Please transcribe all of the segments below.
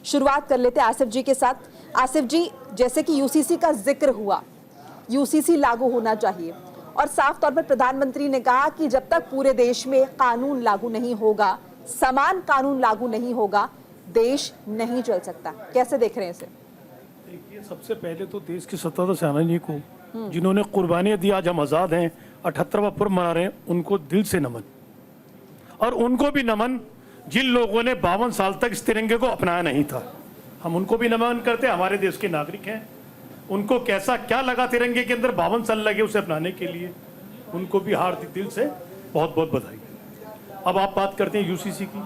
शुरुआत कर लेते हैं आसिफ जी के साथ। आसिफ जी, जैसे कि यूसीसी का जिक्र हुआ, यूसीसी लागू होना चाहिए और साफ तौर पर प्रधानमंत्री ने कहा कि जब तक पूरे देश में कानून लागू नहीं होगा, समान कानून लागू नहीं होगा, देश नहीं चल सकता। कैसे देख रहे हैं इसे? देखिए, सबसे पहले तो देश के सत्ताधार सेनानी को जिन्होंने कुर्बानियां दी, आज हम आज़ाद हैं, 78वां पर्व मना रहे हैं, उनको दिल से नमन। और उनको भी नमन जिन लोगों ने 52 साल तक इस तिरंगे को अपनाया नहीं था, हम उनको भी नमन करते। हमारे देश के नागरिक हैं, उनको कैसा क्या लगा तिरंगे के अंदर, 52 साल लगे उसे अपनाने के लिए, उनको भी हार्दिक दिल से बहुत बहुत बधाई। अब आप बात करते हैं यूसीसी की।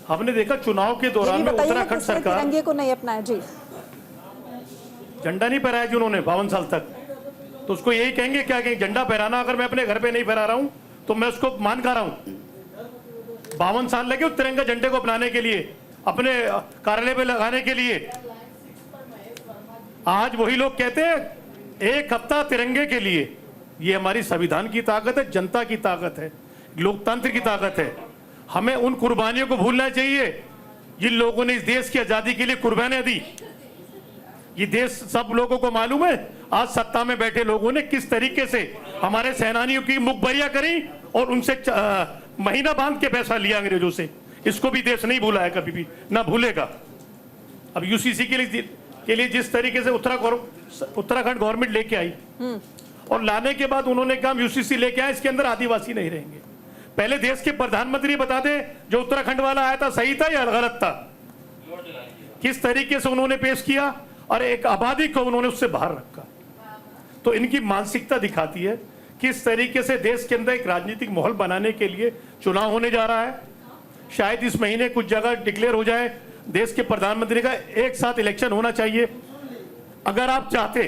हमने देखा चुनाव के दौरान में उत्तराखंड सरकार तिरंगे को नहीं अपनाया जी, झंडा नहीं फहराया जी उन्होंने 52 साल तक, तो उसको यही कहेंगे क्या कहेंगे? झंडा फहराना अगर मैं अपने घर पे नहीं फहरा रहा हूं तो मैं उसको मान खा रहा हूं। 52 साल लगे उस तिरंगा झंडे को अपनाने के लिए, अपने कार्यालय पे लगाने के लिए। आज वही लोग कहते हैं एक हफ्ता तिरंगे के लिए। ये हमारी संविधान की ताकत है, जनता की ताकत है, लोकतंत्र की ताकत है। हमें उन कुर्बानियों को भूलना चाहिए जिन लोगों ने इस देश की आजादी के लिए कुर्बानियां दी। ये देश सब लोगों को मालूम है, आज सत्ता में बैठे लोगों ने किस तरीके से हमारे सेनानियों की मुखबरियां करी और उनसे महीना बांध के पैसा लिया अंग्रेजों से। इसको भी देश नहीं भूला है, कभी भी ना भूलेगा। अब यूसीसी के लिए जिस तरीके से उत्तराखंड गवर्नमेंट लेके आई और लाने के बाद उन्होंने कहा यूसीसी लेके आए, इसके अंदर आदिवासी नहीं रहेंगे। पहले देश के प्रधानमंत्री बता दे जो उत्तराखंड वाला आया था सही था या गलत था? किस तरीके से उन्होंने पेश किया और एक आबादी को उन्होंने उससे बाहर रखा। तो इनकी मानसिकता दिखाती है किस तरीके से देश के अंदर एक राजनीतिक माहौल बनाने के लिए चुनाव होने जा रहा है। शायद इस महीने कुछ जगह डिक्लेयर हो जाए, देश के प्रधानमंत्री का एक साथ इलेक्शन होना चाहिए। अगर आप चाहते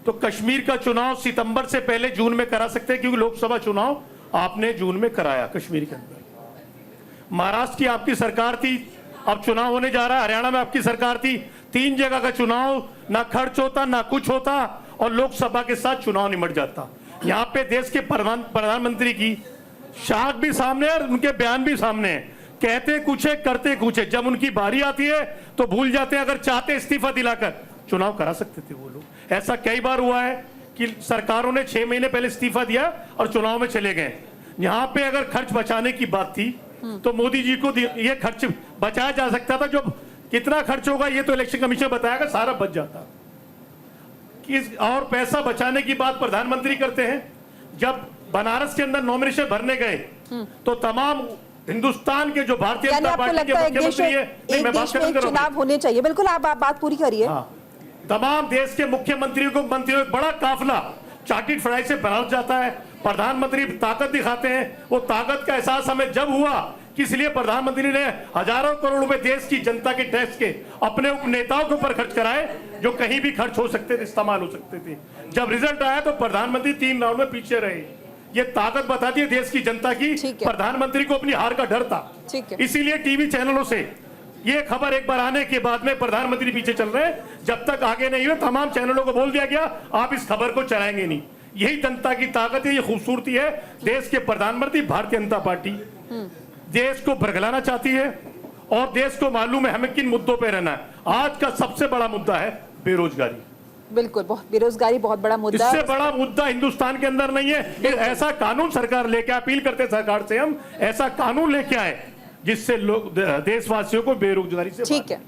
तो कश्मीर का चुनाव सितंबर से पहले जून में करा सकते हैं, क्योंकि लोकसभा चुनाव आपने जून में कराया कश्मीर के अंदर। महाराष्ट्र की आपकी सरकार थी, अब चुनाव होने जा रहा है। हरियाणा में आपकी सरकार थी, 3 जगह का चुनाव, ना खर्च होता ना कुछ होता और लोकसभा के साथ चुनाव निमट जाता। यहाँ पे देश के प्रधानमंत्री की शाख भी सामने है और उनके बयान भी सामने है। कहते कुछ है, करते कुछ है। जब उनकी बारी आती है तो भूल जाते हैं। अगर चाहते इस्तीफा दिलाकर चुनाव करा सकते थे वो लोग। ऐसा कई बार हुआ है कि सरकारों ने 6 महीने पहले इस्तीफा दिया और चुनाव में चले गए। यहाँ पे अगर खर्च बचाने की बात थी तो मोदी जी को ये खर्च बचाया जा सकता था। जो कितना खर्च होगा ये तो इलेक्शन कमीशन बताएगा, सारा बच जाता। और पैसा बचाने की बात प्रधानमंत्री करते हैं। जब बनारस के अंदर नॉमिनेशन भरने गए तो तमाम हिंदुस्तान के जो भारतीय जनता पार्टी के मुख्यमंत्री है, एक देश में चुनाव होने चाहिए। बिल्कुल, आप बात पूरी करिए। तमाम देश के मुख्यमंत्रियों को मंत्रियों एक बड़ा काफिला चार्टेड फ्लाई से बनारस जाता है। प्रधानमंत्री ताकत दिखाते हैं। वो ताकत का एहसास हमें जब हुआ कि इसलिए प्रधानमंत्री ने हजारों करोड़ रुपए देश की जनता के टैक्स के अपने नेताओं के ऊपर खर्च कराए, जो कहीं भी खर्च हो सकते थे, इस्तेमाल हो सकते थे। जब रिजल्ट आया तो प्रधानमंत्री 3 राउंड में पीछे रहे। ये ताकत बताती है देश की जनता की। प्रधानमंत्री को अपनी हार का डर था, इसीलिए टीवी चैनलों से ये खबर एक बार आने के बाद में प्रधानमंत्री पीछे चल रहे हैं। जब तक आगे नहीं हुए तमाम चैनलों को बोल दिया गया आप इस खबर को चलाएंगे नहीं। यही जनता की ताकत है, ये खूबसूरती है। देश के प्रधानमंत्री भारतीय जनता पार्टी देश को बरगलाना चाहती है और देश को मालूम है हमें किन मुद्दों पे रहना है। आज का सबसे बड़ा मुद्दा है बेरोजगारी। बिल्कुल, बेरोजगारी बहुत बड़ा मुद्दा। इससे बड़ा मुद्दा हिंदुस्तान के अंदर नहीं है। ऐसा कानून सरकार लेके, अपील करते सरकार से हम ऐसा कानून लेके आए जिससे लोग देशवासियों को बेरोजगारी से। ठीक है।